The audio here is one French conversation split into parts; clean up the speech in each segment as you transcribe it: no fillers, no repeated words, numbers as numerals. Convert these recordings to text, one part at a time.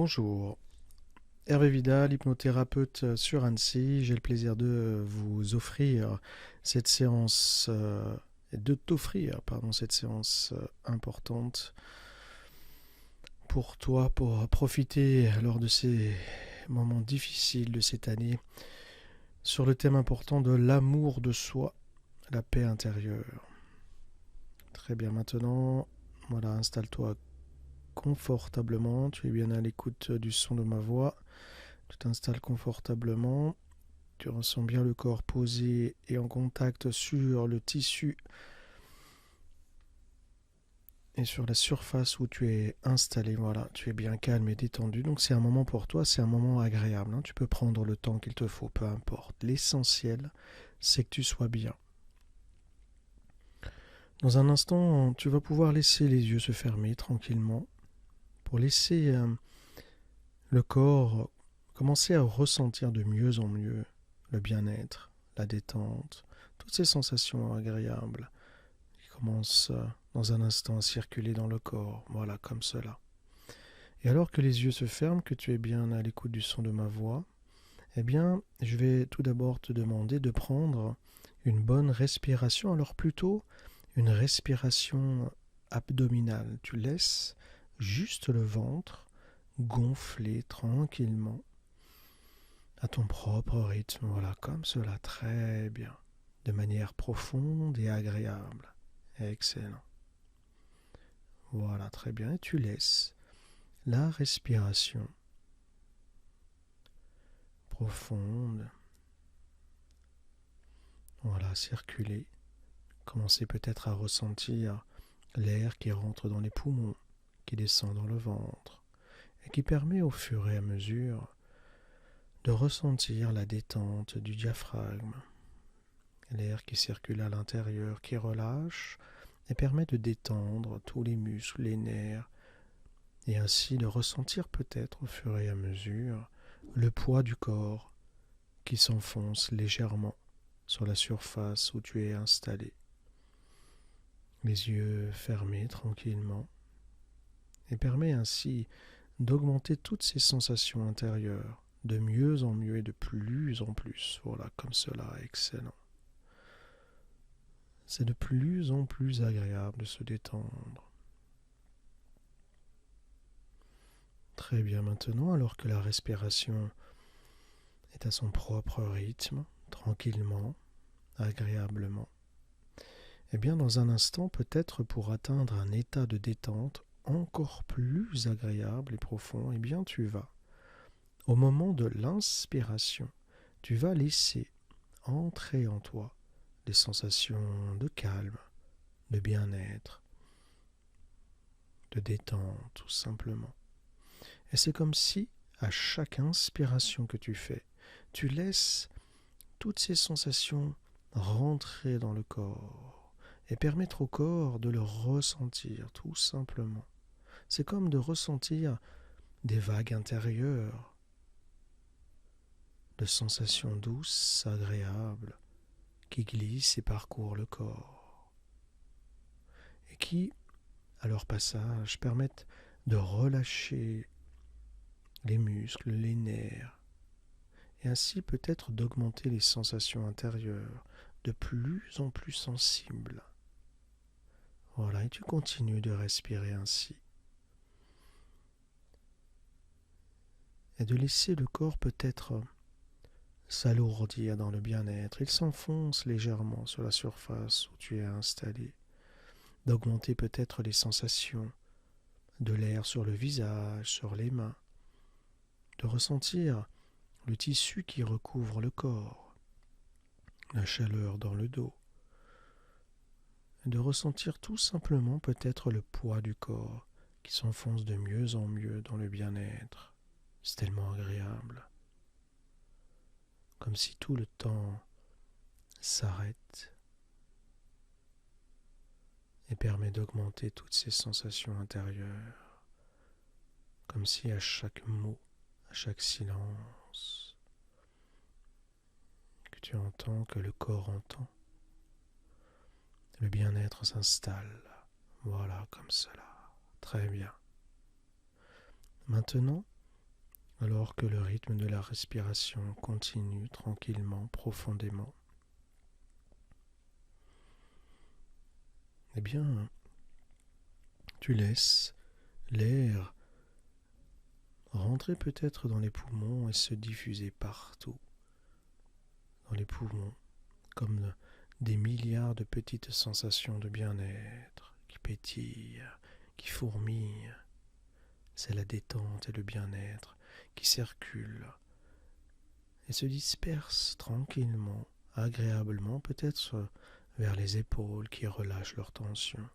Bonjour, Hervé Vidal, hypnothérapeute sur Annecy. J'ai le plaisir de vous offrir cette séance, de t'offrir, pardon, cette séance importante pour toi, pour profiter lors de ces moments difficiles de cette année sur le thème important de l'amour de soi, la paix intérieure. Très bien, maintenant, voilà, installe-toi confortablement, tu es bien à l'écoute du son de ma voix. Tu t'installes confortablement, tu ressens bien le corps posé et en contact sur le tissu et sur la surface où tu es installé. Voilà, tu es bien calme et détendu. Donc c'est un moment pour toi, c'est un moment agréable, hein. Tu peux prendre le temps qu'il te faut, peu importe. L'essentiel, c'est que tu sois bien. Dans un instant, tu vas pouvoir laisser les yeux se fermer tranquillement pour laisser le corps commencer à ressentir de mieux en mieux le bien-être, la détente, toutes ces sensations agréables qui commencent dans un instant à circuler dans le corps, voilà, comme cela. Et alors que les yeux se ferment, que tu es bien à l'écoute du son de ma voix, eh bien, je vais tout d'abord te demander de prendre une bonne respiration, alors plutôt une respiration abdominale. Tu laisses juste le ventre gonfler tranquillement à ton propre rythme, voilà, comme cela, très bien, de manière profonde et agréable. Excellent. Voilà, très bien. Et tu laisses la respiration profonde, voilà, circuler. Commencez peut-être à ressentir l'air qui rentre dans les poumons, qui descend dans le ventre, et qui permet au fur et à mesure de ressentir la détente du diaphragme, l'air qui circule à l'intérieur, qui relâche et permet de détendre tous les muscles, les nerfs, et ainsi de ressentir peut-être au fur et à mesure le poids du corps qui s'enfonce légèrement sur la surface où tu es installé. Les yeux fermés tranquillement, et permet ainsi d'augmenter toutes ces sensations intérieures de mieux en mieux et de plus en plus. Voilà, comme cela, excellent. C'est de plus en plus agréable de se détendre. Très bien, maintenant, alors que la respiration est à son propre rythme, tranquillement, agréablement, eh bien dans un instant, peut-être pour atteindre un état de détente encore plus agréable et profond, eh bien tu vas, au moment de l'inspiration, tu vas laisser entrer en toi des sensations de calme, de bien-être, de détente tout simplement. Et c'est comme si, à chaque inspiration que tu fais, tu laisses toutes ces sensations rentrer dans le corps et permettre au corps de le ressentir tout simplement. C'est comme de ressentir des vagues intérieures, de sensations douces, agréables, qui glissent et parcourent le corps et qui, à leur passage, permettent de relâcher les muscles, les nerfs, et ainsi peut-être d'augmenter les sensations intérieures de plus en plus sensibles. Voilà, et tu continues de respirer ainsi. Et de laisser le corps peut-être s'alourdir dans le bien-être. Il s'enfonce légèrement sur la surface où tu es installé. D'augmenter peut-être les sensations de l'air sur le visage, sur les mains. De ressentir le tissu qui recouvre le corps, la chaleur dans le dos. Et de ressentir tout simplement peut-être le poids du corps qui s'enfonce de mieux en mieux dans le bien-être. C'est tellement agréable. Comme si tout le temps s'arrête et permet d'augmenter toutes ces sensations intérieures. Comme si à chaque mot, à chaque silence que tu entends, que le corps entend, le bien-être s'installe. Voilà, comme cela. Très bien. Maintenant, alors que le rythme de la respiration continue tranquillement, profondément. Eh bien, tu laisses l'air rentrer peut-être dans les poumons et se diffuser partout dans les poumons, comme des milliards de petites sensations de bien-être qui pétillent, qui fourmillent. C'est la détente et le bien-être qui circulent et se dispersent tranquillement, agréablement, peut-être vers les épaules qui relâchent leur tension.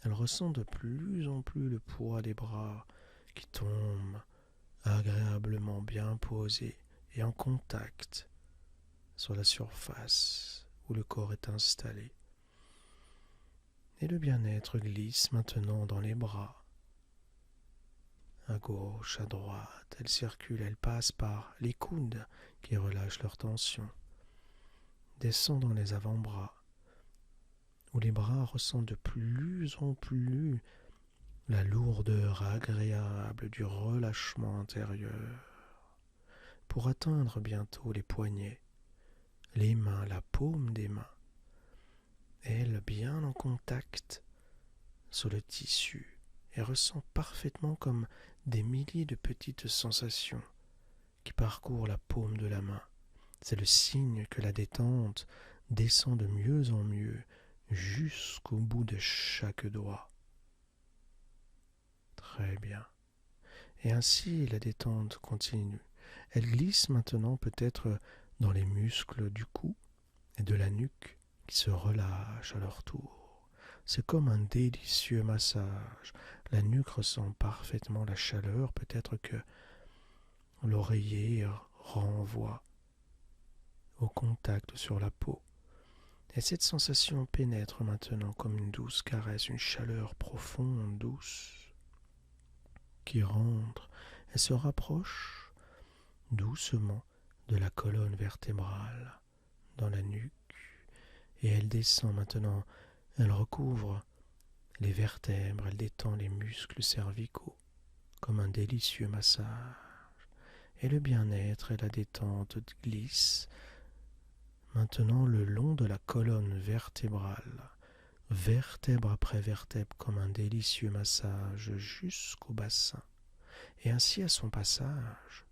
Elle ressent de plus en plus le poids des bras qui tombent agréablement bien posés et en contact sur la surface où le corps est installé. Et le bien-être glisse maintenant dans les bras, à gauche, à droite. Elle circule, elle passe par les coudes qui relâchent leur tension, descend dans les avant-bras, où les bras ressentent de plus en plus la lourdeur agréable du relâchement intérieur, pour atteindre bientôt les poignets, les mains, la paume des mains, elle bien en contact sur le tissu et ressent parfaitement comme des milliers de petites sensations qui parcourent la paume de la main. C'est le signe que la détente descend de mieux en mieux jusqu'au bout de chaque doigt. Très bien. Et ainsi la détente continue. Elle glisse maintenant peut-être dans les muscles du cou et de la nuque qui se relâchent à leur tour. C'est comme un délicieux massage. La nuque ressent parfaitement la chaleur, peut-être que l'oreiller renvoie au contact sur la peau. Et cette sensation pénètre maintenant comme une douce caresse, une chaleur profonde, douce, qui rentre et se rapproche doucement de la colonne vertébrale, dans la nuque, et elle descend maintenant, elle recouvre les vertèbres, elle détend les muscles cervicaux, comme un délicieux massage. Et le bien-être et la détente glissent maintenant le long de la colonne vertébrale, vertèbre après vertèbre, comme un délicieux massage jusqu'au bassin. Et ainsi à son passage,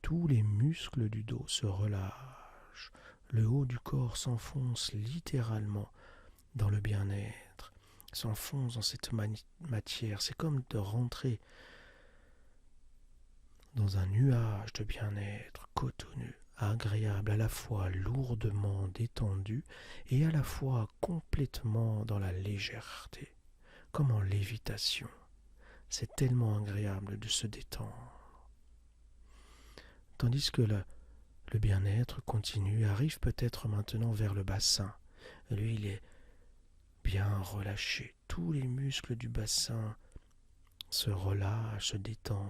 tous les muscles du dos se relâchent, le haut du corps s'enfonce littéralement dans le bien-être, s'enfonce dans cette matière. C'est comme de rentrer dans un nuage de bien-être cotonneux, agréable, à la fois lourdement détendu et à la fois complètement dans la légèreté, comme en lévitation. C'est tellement agréable de se détendre. Tandis que le bien-être continue, arrive peut-être maintenant vers le bassin. Lui, il est bien relâché. Tous les muscles du bassin se relâchent, se détendent.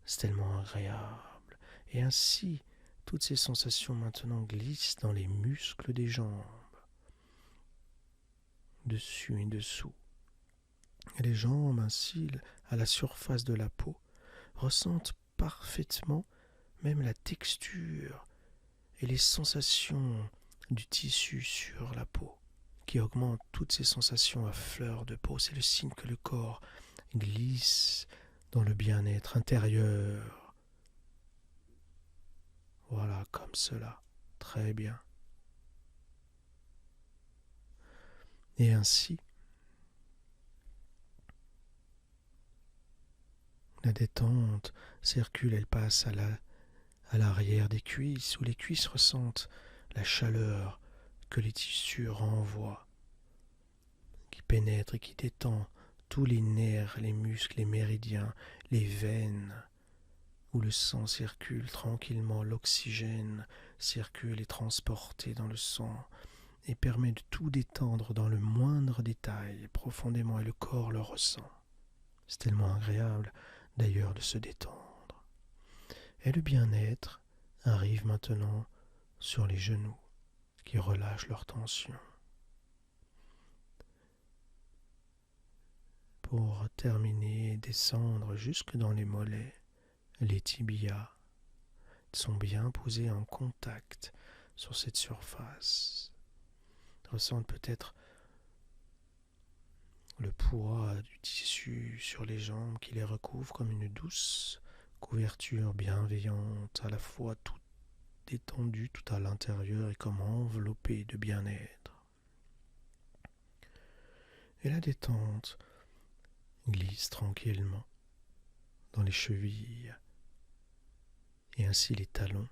C'est tellement agréable. Et ainsi, toutes ces sensations maintenant glissent dans les muscles des jambes, dessus et dessous. Et les jambes, ainsi, à la surface de la peau, ressentent parfaitement même la texture et les sensations du tissu sur la peau, qui augmentent toutes ces sensations à fleur de peau. C'est le signe que le corps glisse dans le bien-être intérieur. Voilà, comme cela. Très bien. Et ainsi, la détente circule, elle passe à l'arrière des cuisses, où les cuisses ressentent la chaleur que les tissus renvoient, qui pénètre et qui détend tous les nerfs, les muscles, les méridiens, les veines, où le sang circule tranquillement, l'oxygène circule et transporté dans le sang et permet de tout détendre dans le moindre détail profondément, et le corps le ressent. C'est tellement agréable d'ailleurs de se détendre. Et le bien-être arrive maintenant sur les genoux qui relâchent leur tension. Pour terminer, descendre jusque dans les mollets, les tibias sont bien posés en contact sur cette surface. Ressentent peut-être le poids du tissu sur les jambes qui les recouvre comme une douce couverture bienveillante, à la fois tout détendue tout à l'intérieur et comme enveloppée de bien-être. Et la détente glisse tranquillement dans les chevilles et ainsi les talons,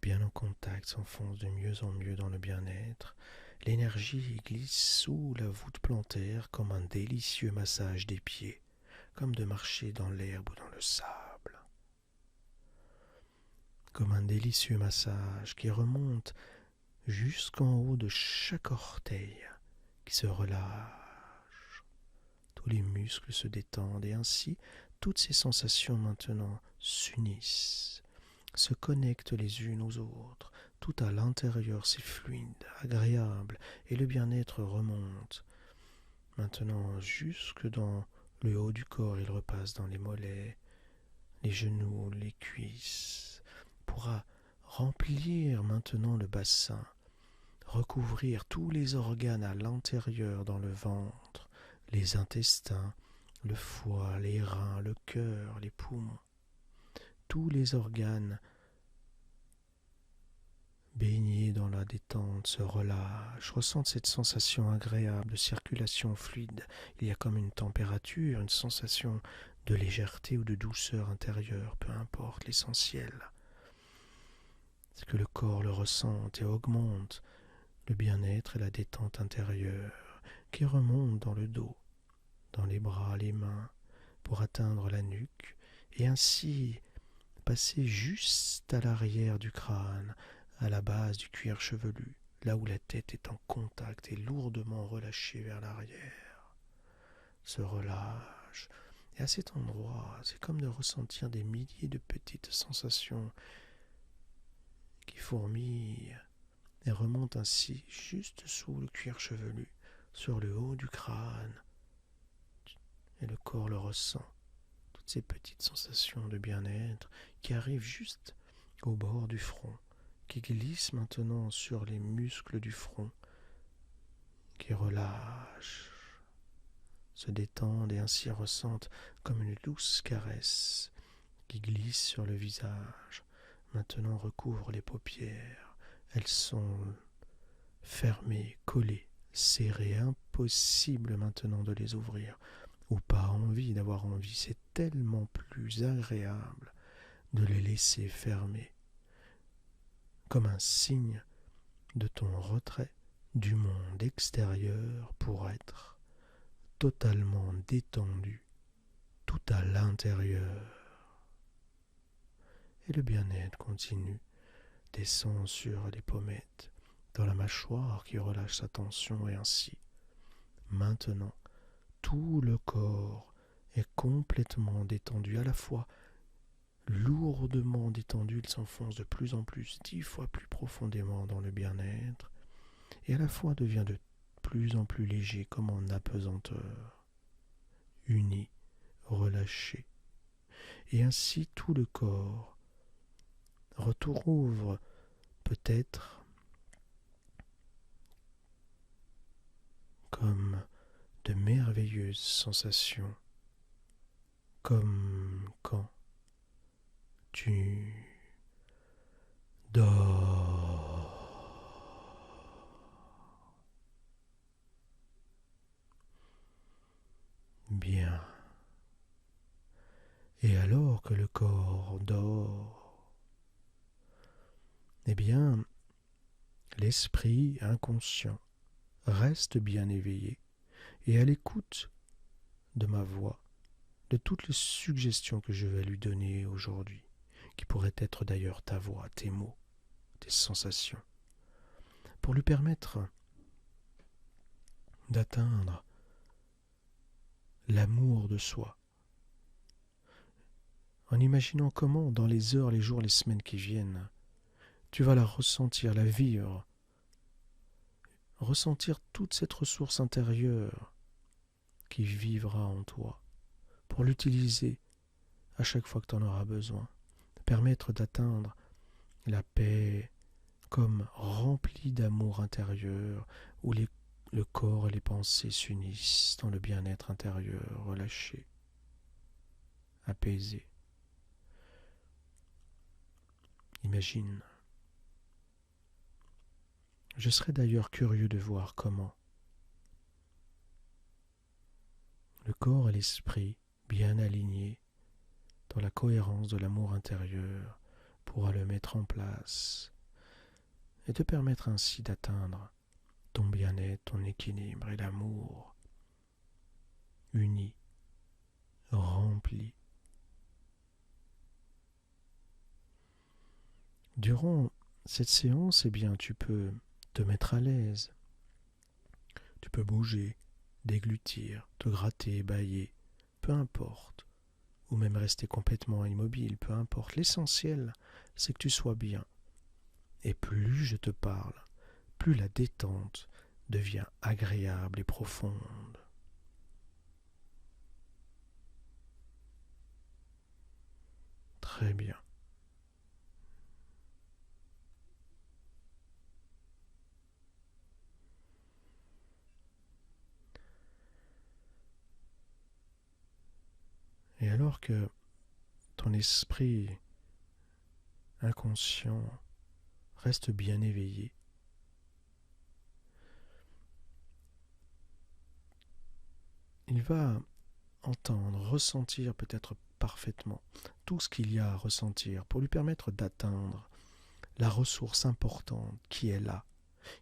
bien en contact, s'enfoncent de mieux en mieux dans le bien-être. L'énergie glisse sous la voûte plantaire comme un délicieux massage des pieds, comme de marcher dans l'herbe ou dans le sable. Comme un délicieux massage qui remonte jusqu'en haut de chaque orteil, qui se relâche. Tous les muscles se détendent et ainsi toutes ces sensations maintenant s'unissent, se connectent les unes aux autres. Tout à l'intérieur, c'est fluide, agréable, et le bien-être remonte. Maintenant, jusque dans le haut du corps, il repasse dans les mollets, les genoux, les cuisses, pourra remplir maintenant le bassin, recouvrir tous les organes à l'intérieur dans le ventre, les intestins, le foie, les reins, le cœur, les poumons, tous les organes baignés dans la détente se relâchent, ressentent cette sensation agréable de circulation fluide. Il y a comme une température, une sensation de légèreté ou de douceur intérieure, peu importe, l'essentiel. C'est que le corps le ressente et augmente le bien-être et la détente intérieure qui remonte dans le dos, dans les bras, les mains, pour atteindre la nuque et ainsi passer juste à l'arrière du crâne, à la base du cuir chevelu, là où la tête est en contact et lourdement relâchée vers l'arrière. Se relâche. Et à cet endroit, c'est comme de ressentir des milliers de petites sensations qui fourmillent et remontent ainsi juste sous le cuir chevelu, sur le haut du crâne. Et le corps le ressent. Toutes ces petites sensations de bien-être qui arrivent juste au bord du front, qui glissent maintenant sur les muscles du front, qui relâchent, se détendent et ainsi ressentent comme une douce caresse qui glisse sur le visage. Maintenant recouvre les paupières. Elles sont fermées, collées, serrées, impossible maintenant de les ouvrir, ou pas d'avoir envie, c'est tellement plus agréable de les laisser fermer, comme un signe de ton retrait du monde extérieur pour être totalement détendu tout à l'intérieur. Et le bien-être continue, descend sur les pommettes, dans la mâchoire qui relâche sa tension et ainsi, maintenant, tout le corps est complètement détendu, à la fois lourdement détendu, il s'enfonce de plus en plus, 10 fois plus profondément dans le bien-être, et à la fois devient de plus en plus léger comme en apesanteur, uni, relâché. Et ainsi tout le corps retrouve peut-être comme de merveilleuses sensations, comme quand tu dors. Bien. Et alors que le corps dort, eh bien, l'esprit inconscient reste bien éveillé et à l'écoute de ma voix, de toutes les suggestions que je vais lui donner aujourd'hui, qui pourraient être d'ailleurs ta voix, tes mots, tes sensations, pour lui permettre d'atteindre l'amour de soi, en imaginant comment, dans les heures, les jours, les semaines qui viennent, tu vas la ressentir, la vivre, ressentir toute cette ressource intérieure qui vivra en toi, pour l'utiliser à chaque fois que tu en auras besoin. Permettre d'atteindre la paix comme rempli d'amour intérieur, où le corps et les pensées s'unissent dans le bien-être intérieur, relâché, apaisé. Imagine. Je serais d'ailleurs curieux de voir comment le corps et l'esprit, bien alignés dans la cohérence de l'amour intérieur, pourra le mettre en place et te permettre ainsi d'atteindre ton bien-être, ton équilibre et l'amour uni, rempli. Durant cette séance, eh bien, tu peux te mettre à l'aise. Tu peux bouger, déglutir, te gratter, bâiller, peu importe. Ou même rester complètement immobile, peu importe. L'essentiel, c'est que tu sois bien. Et plus je te parle, plus la détente devient agréable et profonde. Très bien. Et alors que ton esprit inconscient reste bien éveillé, il va entendre, ressentir peut-être parfaitement tout ce qu'il y a à ressentir pour lui permettre d'atteindre la ressource importante qui est là,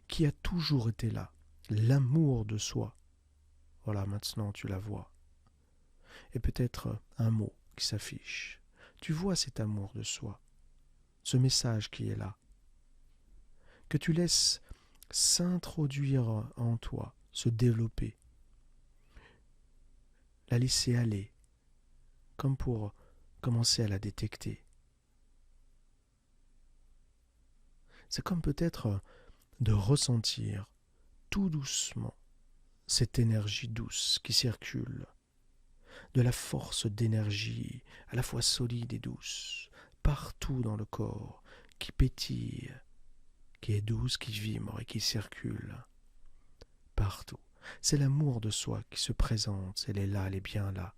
qui a toujours été là, l'amour de soi. Voilà, maintenant tu la vois. Et peut-être un mot qui s'affiche. Tu vois cet amour de soi, ce message qui est là, que tu laisses s'introduire en toi, se développer, la laisser aller, comme pour commencer à la détecter. C'est comme peut-être de ressentir tout doucement cette énergie douce qui circule, de la force d'énergie à la fois solide et douce, partout dans le corps, qui pétille, qui est douce, qui vibre et qui circule, partout. C'est l'amour de soi qui se présente, elle est là, elle est bien là.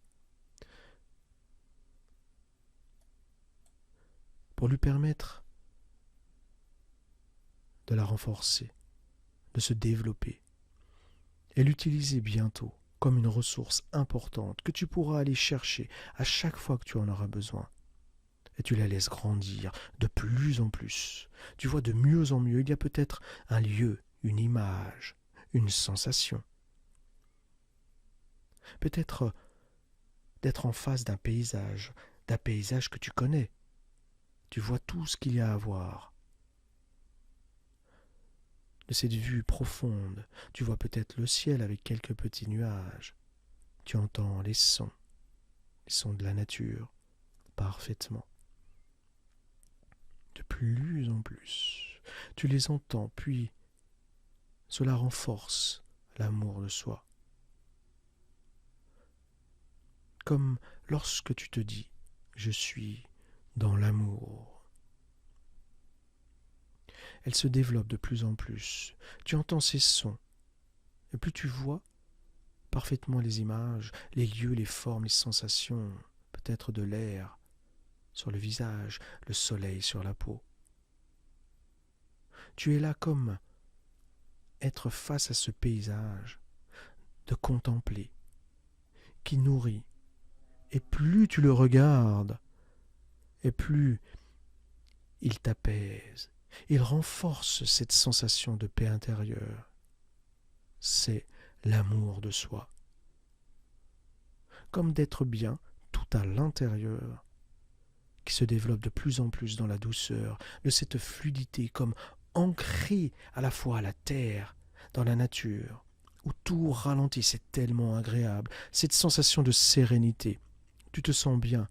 Pour lui permettre de la renforcer, de se développer, et l'utiliser bientôt comme une ressource importante que tu pourras aller chercher à chaque fois que tu en auras besoin. Et tu la laisses grandir de plus en plus. Tu vois de mieux en mieux, il y a peut-être un lieu, une image, une sensation. Peut-être d'être en face d'un paysage que tu connais. Tu vois tout ce qu'il y a à voir. De cette vue profonde, tu vois peut-être le ciel avec quelques petits nuages. Tu entends les sons de la nature, parfaitement. De plus en plus, tu les entends, puis cela renforce l'amour de soi. Comme lorsque tu te dis « je suis dans l'amour ». Elle se développe de plus en plus. Tu entends ces sons, et plus tu vois parfaitement les images, les lieux, les formes, les sensations, peut-être de l'air sur le visage, le soleil sur la peau. Tu es là comme être face à ce paysage, de contempler, qui nourrit. Et plus tu le regardes, et plus il t'apaise. Il renforce cette sensation de paix intérieure. C'est l'amour de soi. Comme d'être bien tout à l'intérieur, qui se développe de plus en plus dans la douceur, de cette fluidité, comme ancrée à la fois à la terre, dans la nature, où tout ralentit, c'est tellement agréable, cette sensation de sérénité. Tu te sens bien,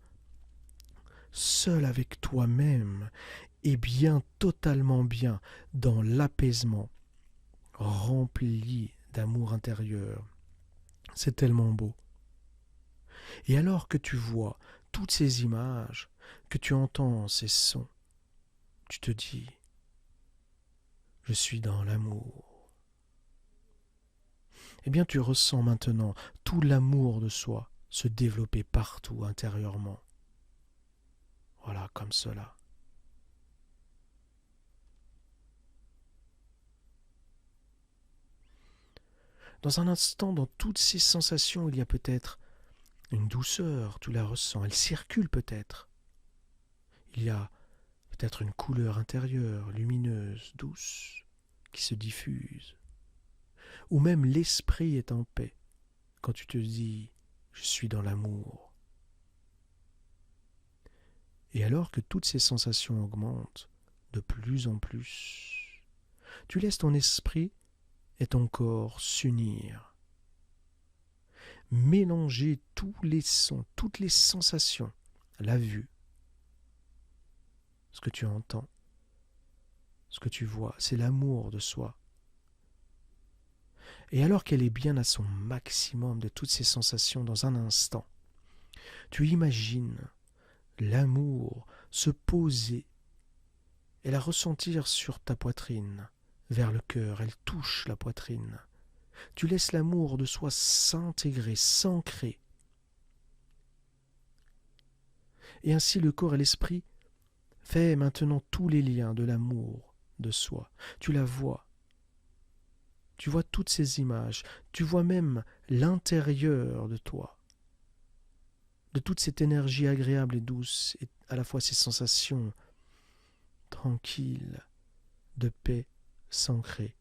seul avec toi-même, et bien, totalement bien, dans l'apaisement, rempli d'amour intérieur. C'est tellement beau. Et alors que tu vois toutes ces images, que tu entends ces sons, tu te dis, je suis dans l'amour. Eh bien, tu ressens maintenant tout l'amour de soi se développer partout intérieurement. Voilà, comme cela. Dans un instant, dans toutes ces sensations, il y a peut-être une douceur, tu la ressens, elle circule peut-être. Il y a peut-être une couleur intérieure, lumineuse, douce, qui se diffuse. Ou même l'esprit est en paix quand tu te dis « je suis dans l'amour ». Et alors que toutes ces sensations augmentent de plus en plus, tu laisses ton esprit et ton corps s'unir. Mélanger tous les sons, toutes les sensations, la vue, ce que tu entends, ce que tu vois, c'est l'amour de soi. Et alors qu'elle est bien à son maximum de toutes ces sensations dans un instant, tu imagines l'amour se poser et la ressentir sur ta poitrine, vers le cœur, elle touche la poitrine. Tu laisses l'amour de soi s'intégrer, s'ancrer. Et ainsi le corps et l'esprit fait maintenant tous les liens de l'amour de soi. Tu la vois. Tu vois toutes ces images. Tu vois même l'intérieur de toi. De toute cette énergie agréable et douce, et à la fois ces sensations tranquilles, de paix s'ancrer,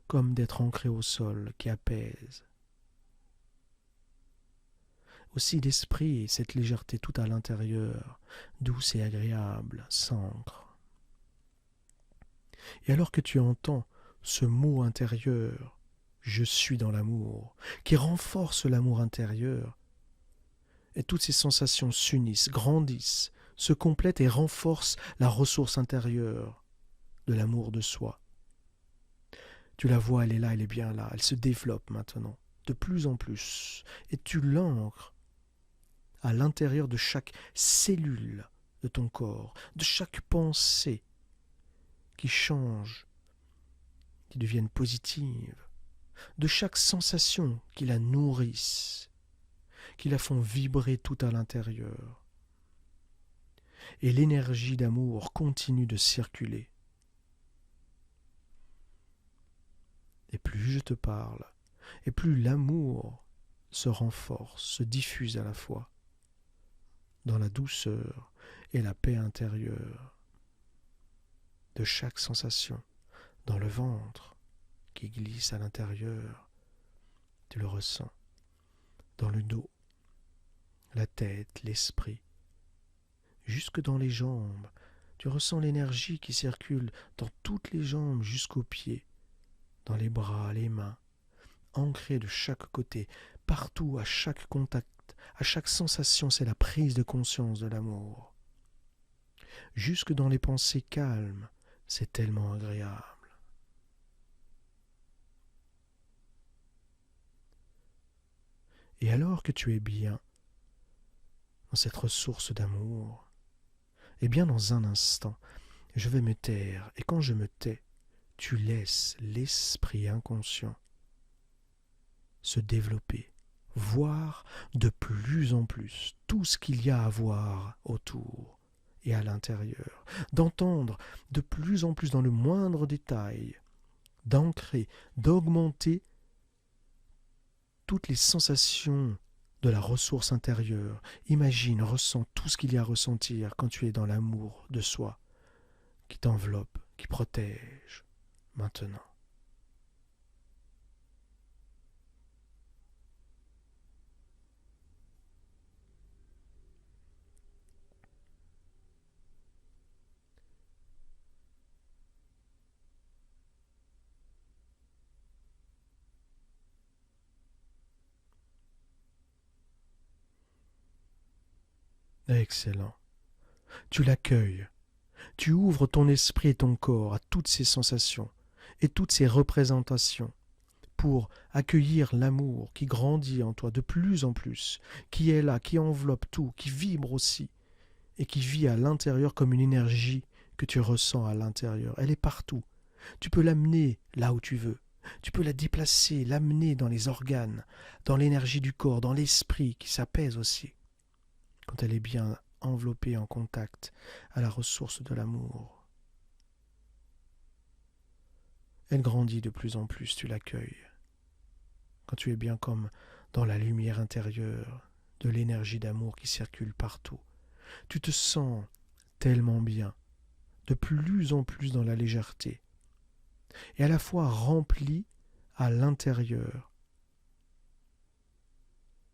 comme d'être ancré au sol qui apaise. Aussi l'esprit et cette légèreté tout à l'intérieur, douce et agréable, s'ancre. Et alors que tu entends ce mot intérieur, je suis dans l'amour, qui renforce l'amour intérieur, et toutes ces sensations s'unissent, grandissent, se complètent et renforcent la ressource intérieure de l'amour de soi. Tu la vois, elle est là, elle est bien là, elle se développe maintenant, de plus en plus, et tu l'ancres à l'intérieur de chaque cellule de ton corps, de chaque pensée qui change, qui devienne positive, de chaque sensation qui la nourrisse, qui la font vibrer tout à l'intérieur. Et l'énergie d'amour continue de circuler. Et plus je te parle, et plus l'amour se renforce, se diffuse à la fois, dans la douceur et la paix intérieure de chaque sensation, dans le ventre qui glisse à l'intérieur, tu le ressens, dans le dos, la tête, l'esprit, jusque dans les jambes, tu ressens l'énergie qui circule dans toutes les jambes jusqu'aux pieds, dans les bras, les mains, ancrée de chaque côté, partout, à chaque contact, à chaque sensation, c'est la prise de conscience de l'amour. Jusque dans les pensées calmes, c'est tellement agréable. Et alors que tu es bien dans cette ressource d'amour, eh bien dans un instant, je vais me taire, et quand je me tais, tu laisses l'esprit inconscient se développer, voir de plus en plus tout ce qu'il y a à voir autour et à l'intérieur, d'entendre de plus en plus dans le moindre détail, d'ancrer, d'augmenter toutes les sensations de la ressource intérieure. Imagine, ressens tout ce qu'il y a à ressentir quand tu es dans l'amour de soi, qui t'enveloppe, qui protège, maintenant. Excellent. Tu l'accueilles. Tu ouvres ton esprit et ton corps à toutes ces sensations et toutes ces représentations pour accueillir l'amour qui grandit en toi de plus en plus, qui est là, qui enveloppe tout, qui vibre aussi, et qui vit à l'intérieur comme une énergie que tu ressens à l'intérieur. Elle est partout. Tu peux l'amener là où tu veux. Tu peux la déplacer, l'amener dans les organes, dans l'énergie du corps, dans l'esprit qui s'apaise aussi, quand elle est bien enveloppée en contact à la ressource de l'amour. Elle grandit de plus en plus, tu l'accueilles. Quand tu es bien comme dans la lumière intérieure de l'énergie d'amour qui circule partout, tu te sens tellement bien, de plus en plus dans la légèreté, et à la fois rempli à l'intérieur,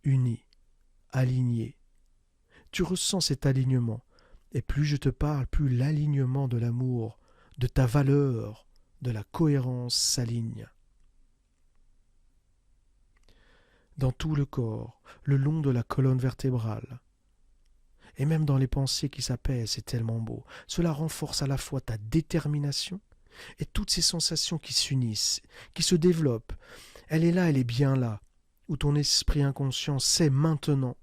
uni, aligné. Tu ressens cet alignement, et plus je te parle, plus l'alignement de l'amour, de ta valeur, de la cohérence s'aligne. Dans tout le corps, le long de la colonne vertébrale, et même dans les pensées qui s'apaisent, c'est tellement beau. Cela renforce à la fois ta détermination et toutes ces sensations qui s'unissent, qui se développent. Elle est là, elle est bien là, où ton esprit inconscient sait maintenant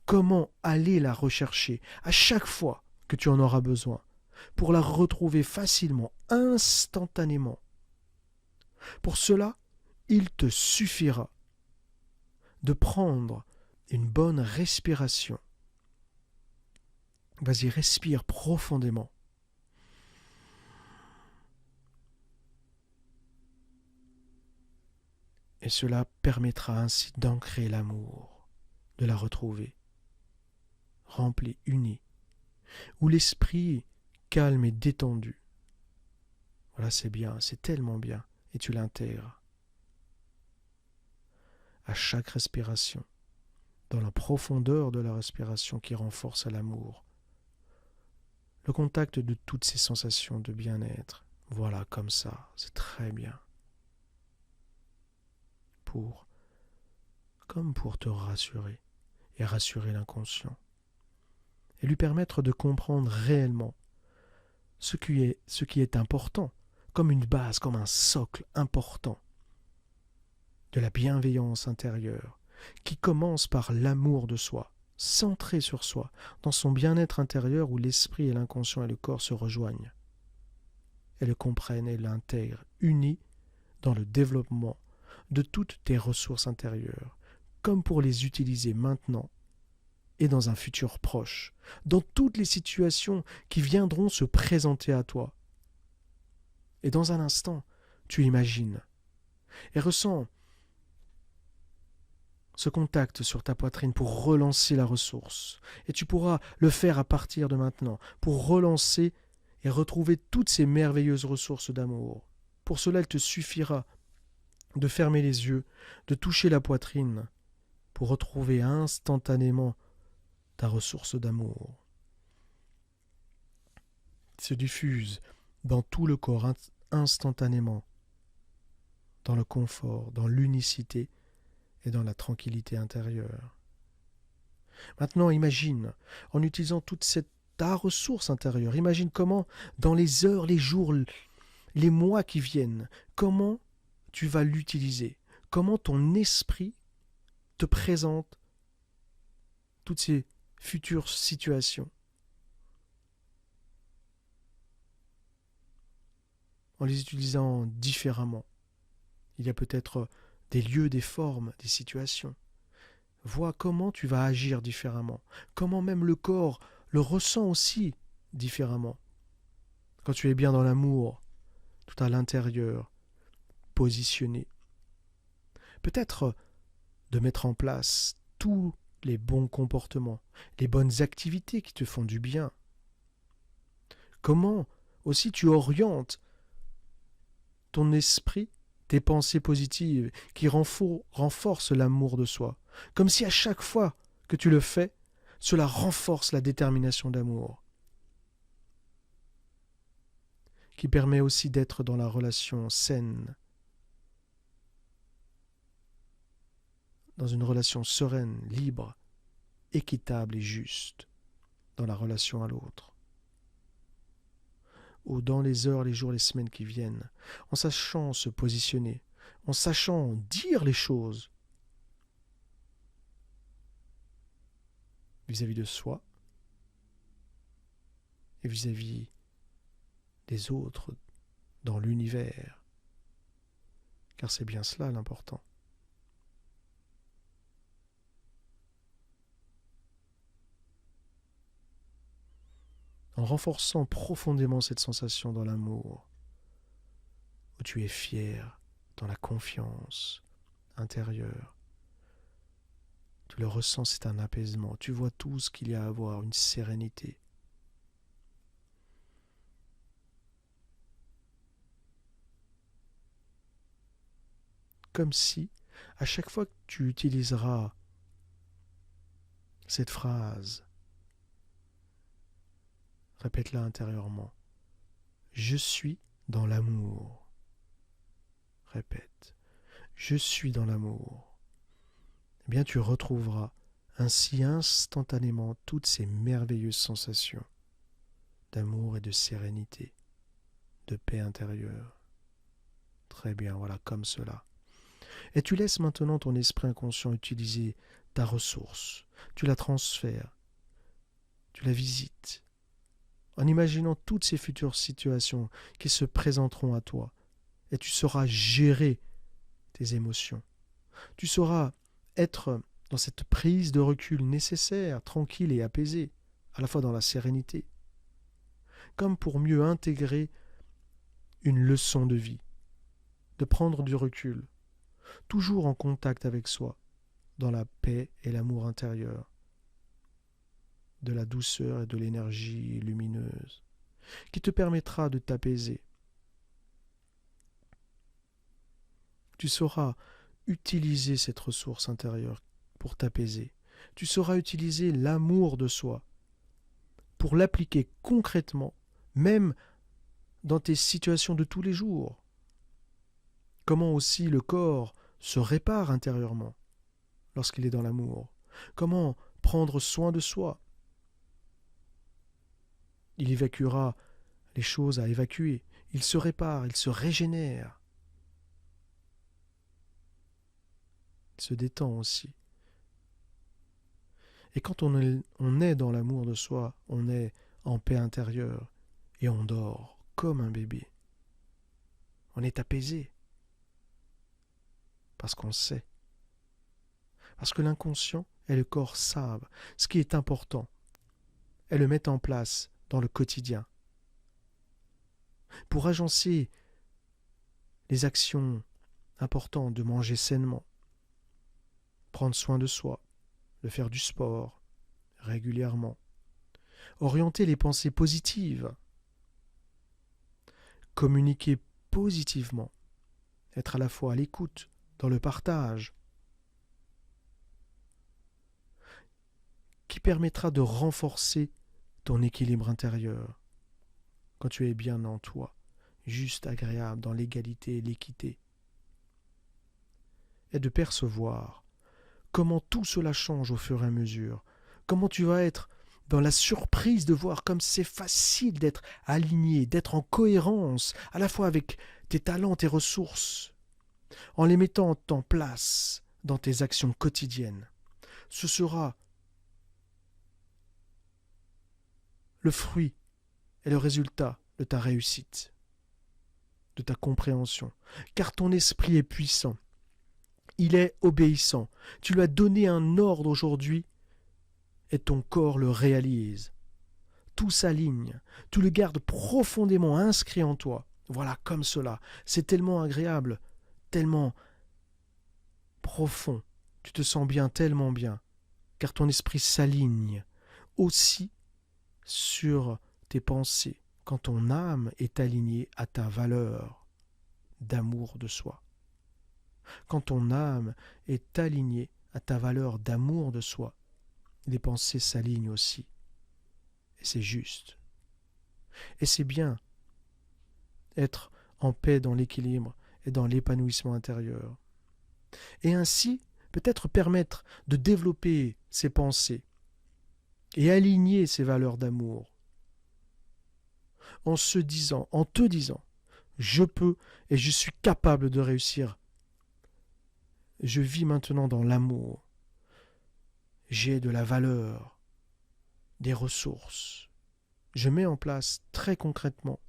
comment aller la rechercher à chaque fois que tu en auras besoin, pour la retrouver facilement, instantanément. Pour cela, il te suffira de prendre une bonne respiration. Vas-y, respire profondément. Et cela permettra ainsi d'ancrer l'amour, de la retrouver, remplie, unie, où l'esprit calme et détendu. Voilà, c'est bien, c'est tellement bien, et tu l'intègres. À chaque respiration, dans la profondeur de la respiration qui renforce l'amour, le contact de toutes ces sensations de bien-être. Voilà, comme ça, c'est très bien. Comme pour te rassurer et rassurer l'inconscient, et lui permettre de comprendre réellement ce qui est important, comme une base, comme un socle important de la bienveillance intérieure, qui commence par l'amour de soi, centré sur soi, dans son bien-être intérieur où l'esprit et l'inconscient et le corps se rejoignent, et le comprennent et l'intègrent, unis dans le développement de toutes tes ressources intérieures, comme pour les utiliser maintenant et dans un futur proche, dans toutes les situations qui viendront se présenter à toi. Et dans un instant, tu imagines et ressens ce contact sur ta poitrine pour relancer la ressource. Et tu pourras le faire à partir de maintenant, pour relancer et retrouver toutes ces merveilleuses ressources d'amour. Pour cela, il te suffira de fermer les yeux, de toucher la poitrine, pour retrouver instantanément ta ressource d'amour. Se diffuse dans tout le corps instantanément, dans le confort, dans l'unicité et dans la tranquillité intérieure. Maintenant, imagine, en utilisant ta ressource intérieure, imagine comment, dans les heures, les jours, les mois qui viennent, comment tu vas l'utiliser, comment ton esprit te présente toutes ces futures situations, en les utilisant différemment. Il y a peut-être des lieux, des formes, des situations. Vois comment tu vas agir différemment, comment même le corps le ressent aussi différemment. Quand tu es bien dans l'amour, tout à l'intérieur, positionné. Peut-être de mettre en place tous les bons comportements, les bonnes activités qui te font du bien. Comment aussi tu orientes ton esprit, tes pensées positives qui renforcent l'amour de soi. Comme si à chaque fois que tu le fais, cela renforce la détermination d'amour, qui permet aussi d'être dans la relation saine, dans une relation sereine, libre, équitable et juste, dans la relation à l'autre. Ou dans les heures, les jours, les semaines qui viennent, en sachant se positionner, en sachant dire les choses vis-à-vis de soi et vis-à-vis des autres dans l'univers, car c'est bien cela l'important. En renforçant profondément cette sensation dans l'amour, où tu es fier, dans la confiance intérieure, tu le ressens, c'est un apaisement, tu vois tout ce qu'il y a à voir, une sérénité. Comme si, à chaque fois que tu utiliseras cette phrase, répète-la intérieurement. Je suis dans l'amour. Répète. Je suis dans l'amour. Eh bien, tu retrouveras ainsi instantanément toutes ces merveilleuses sensations d'amour et de sérénité, de paix intérieure. Très bien, voilà, comme cela. Et tu laisses maintenant ton esprit inconscient utiliser ta ressource. Tu la transfères, tu la visites, en imaginant toutes ces futures situations qui se présenteront à toi. Et tu sauras gérer tes émotions. Tu sauras être dans cette prise de recul nécessaire, tranquille et apaisée, à la fois dans la sérénité, comme pour mieux intégrer une leçon de vie, de prendre du recul, toujours en contact avec soi, dans la paix et l'amour intérieur, de la douceur et de l'énergie lumineuse, qui te permettra de t'apaiser. Tu sauras utiliser cette ressource intérieure pour t'apaiser. Tu sauras utiliser l'amour de soi pour l'appliquer concrètement, même dans tes situations de tous les jours. Comment aussi le corps se répare intérieurement lorsqu'il est dans l'amour. Comment prendre soin de soi. Il évacuera les choses à évacuer. Il se répare, il se régénère. Il se détend aussi. Et quand on est dans l'amour de soi, on est en paix intérieure et on dort comme un bébé. On est apaisé parce qu'on sait. Parce que l'inconscient et le corps savent ce qui est important et le mettent en place dans le quotidien pour agencer les actions importantes de manger sainement, prendre soin de soi, de faire du sport régulièrement, orienter les pensées positives, communiquer positivement, être à la fois à l'écoute, dans le partage, qui permettra de renforcer ton équilibre intérieur quand tu es bien en toi, juste, agréable, dans l'égalité et l'équité, et de percevoir comment tout cela change au fur et à mesure, comment tu vas être dans la surprise de voir comme c'est facile d'être aligné, d'être en cohérence, à la fois avec tes talents, tes ressources, en les mettant en place dans tes actions quotidiennes. Ce sera le fruit et le résultat de ta réussite, de ta compréhension, car ton esprit est puissant, il est obéissant, tu lui as donné un ordre aujourd'hui et ton corps le réalise. Tout s'aligne, tu le gardes profondément inscrit en toi. Voilà, comme cela. C'est tellement agréable, tellement profond. Tu te sens bien, tellement bien, car ton esprit s'aligne aussi sur tes pensées, quand ton âme est alignée à ta valeur d'amour de soi. Quand ton âme est alignée à ta valeur d'amour de soi, les pensées s'alignent aussi. Et c'est juste. Et c'est bien être en paix dans l'équilibre et dans l'épanouissement intérieur. Et ainsi, peut-être permettre de développer ses pensées et aligner ses valeurs d'amour en se disant, en te disant, je peux et je suis capable de réussir je vis maintenant dans l'amour. J'ai de la valeur, des ressources. Je mets en place très concrètement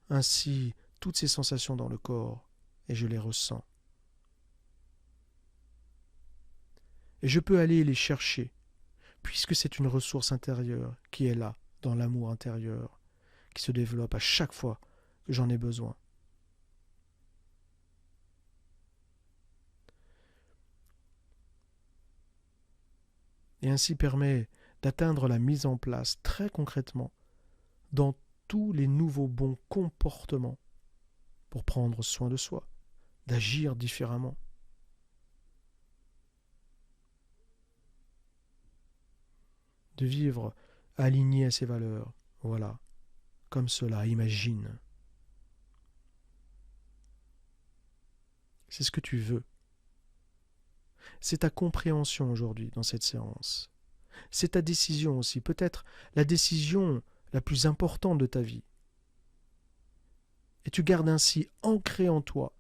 ainsi toutes ces sensations dans le corps et je les ressens. Et je peux aller les chercher puisque c'est une ressource intérieure qui est là, dans l'amour intérieur, qui se développe à chaque fois que j'en ai besoin. Et ainsi permet d'atteindre la mise en place très concrètement dans tous les nouveaux bons comportements pour prendre soin de soi, d'agir différemment. De vivre aligné à ses valeurs, voilà, comme cela, imagine. C'est ce que tu veux. C'est ta compréhension aujourd'hui dans cette séance. C'est ta décision aussi, peut-être la décision la plus importante de ta vie. Et tu gardes ainsi ancré en toi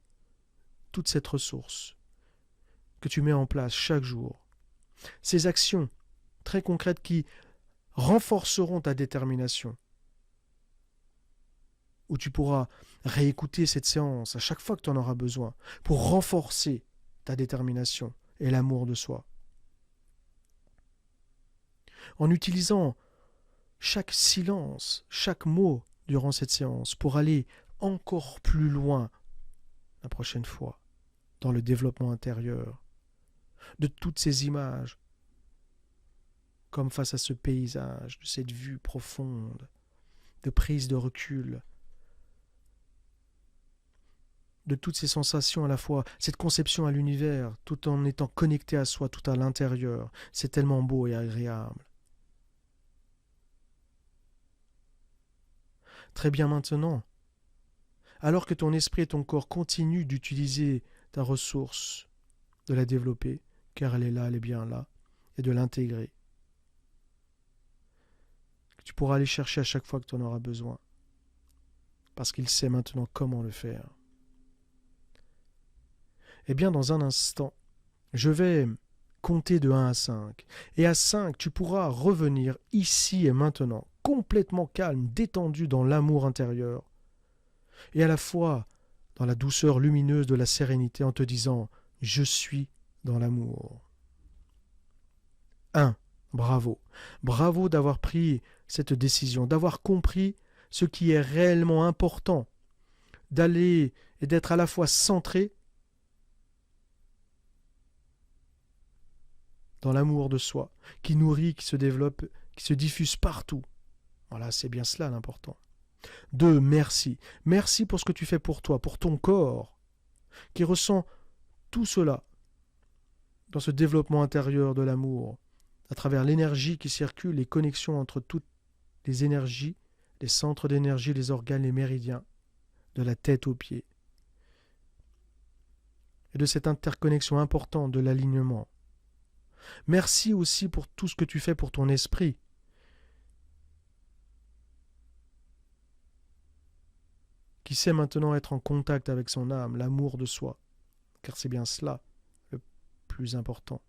toute cette ressource que tu mets en place chaque jour. Ces actions très concrètes qui renforceront ta détermination. Où tu pourras réécouter cette séance à chaque fois que tu en auras besoin pour renforcer ta détermination et l'amour de soi. En utilisant chaque silence, chaque mot durant cette séance pour aller encore plus loin la prochaine fois dans le développement intérieur de toutes ces images, comme face à ce paysage, de cette vue profonde, de prise de recul, de toutes ces sensations à la fois, cette conception à l'univers, tout en étant connecté à soi, tout à l'intérieur. C'est tellement beau et agréable. Très bien maintenant, alors que ton esprit et ton corps continuent d'utiliser ta ressource, de la développer, car elle est là, elle est bien là, et de l'intégrer. Tu pourras aller chercher à chaque fois que tu en auras besoin, parce qu'il sait maintenant comment le faire. Eh bien, dans un instant, je vais compter de 1 à 5. Et à 5, tu pourras revenir ici et maintenant, complètement calme, détendu dans l'amour intérieur. Et à la fois dans la douceur lumineuse de la sérénité en te disant « Je suis dans l'amour ». 1. Bravo. Bravo d'avoir pris cette décision, d'avoir compris ce qui est réellement important, d'aller et d'être à la fois centré dans l'amour de soi, qui nourrit, qui se développe, qui se diffuse partout. Voilà, c'est bien cela l'important. 2. Merci. Merci pour ce que tu fais pour toi, pour ton corps, qui ressent tout cela dans ce développement intérieur de l'amour, à travers l'énergie qui circule, les connexions entre toutes les énergies, les centres d'énergie, les organes, les méridiens, de la tête aux pieds. Et de cette interconnexion importante de l'alignement. Merci aussi pour tout ce que tu fais pour ton esprit. Qui sait maintenant être en contact avec son âme, l'amour de soi. Car c'est bien cela le plus important.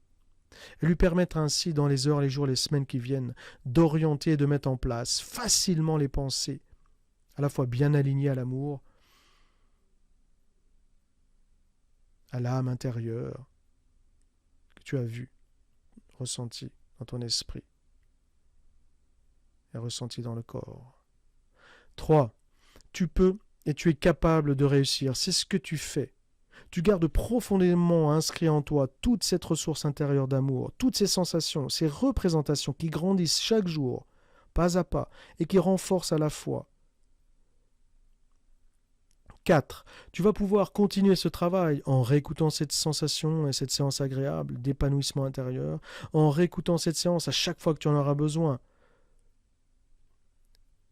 Et lui permettre ainsi, dans les heures, les jours, les semaines qui viennent, d'orienter et de mettre en place facilement les pensées, à la fois bien alignées à l'amour, à l'âme intérieure, que tu as vue, ressentie dans ton esprit et ressentie dans le corps. 3. Tu peux et tu es capable de réussir. C'est ce que tu fais. Tu gardes profondément inscrit en toi toute cette ressource intérieure d'amour, toutes ces sensations, ces représentations qui grandissent chaque jour, pas à pas, et qui renforcent à la fois. 4. Tu vas pouvoir continuer ce travail en réécoutant cette sensation et cette séance agréable d'épanouissement intérieur, en réécoutant cette séance à chaque fois que tu en auras besoin,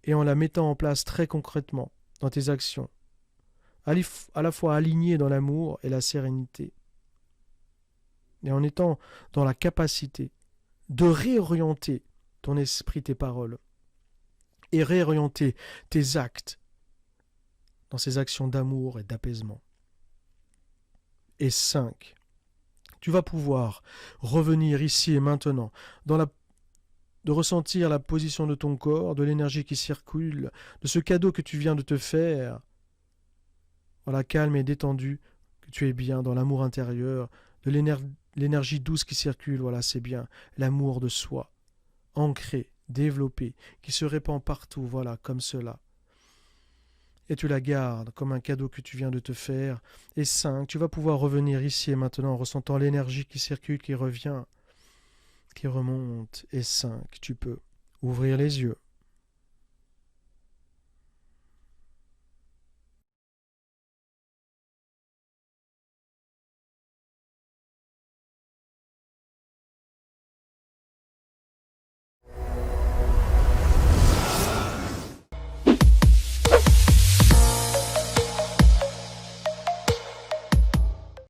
et en la mettant en place très concrètement dans tes actions, à la fois aligné dans l'amour et la sérénité, et en étant dans la capacité de réorienter ton esprit, tes paroles, et réorienter tes actes dans ces actions d'amour et d'apaisement. Et 5. Tu vas pouvoir revenir ici et maintenant, de ressentir la position de ton corps, de l'énergie qui circule, de ce cadeau que tu viens de te faire. Voilà, calme et détendu, que tu es bien dans l'amour intérieur, de l'énergie douce qui circule, voilà, c'est bien, l'amour de soi, ancré, développé, qui se répand partout, voilà, comme cela. Et tu la gardes comme un cadeau que tu viens de te faire. Et 5, tu vas pouvoir revenir ici et maintenant en ressentant l'énergie qui circule, qui revient, qui remonte. Et 5, tu peux ouvrir les yeux.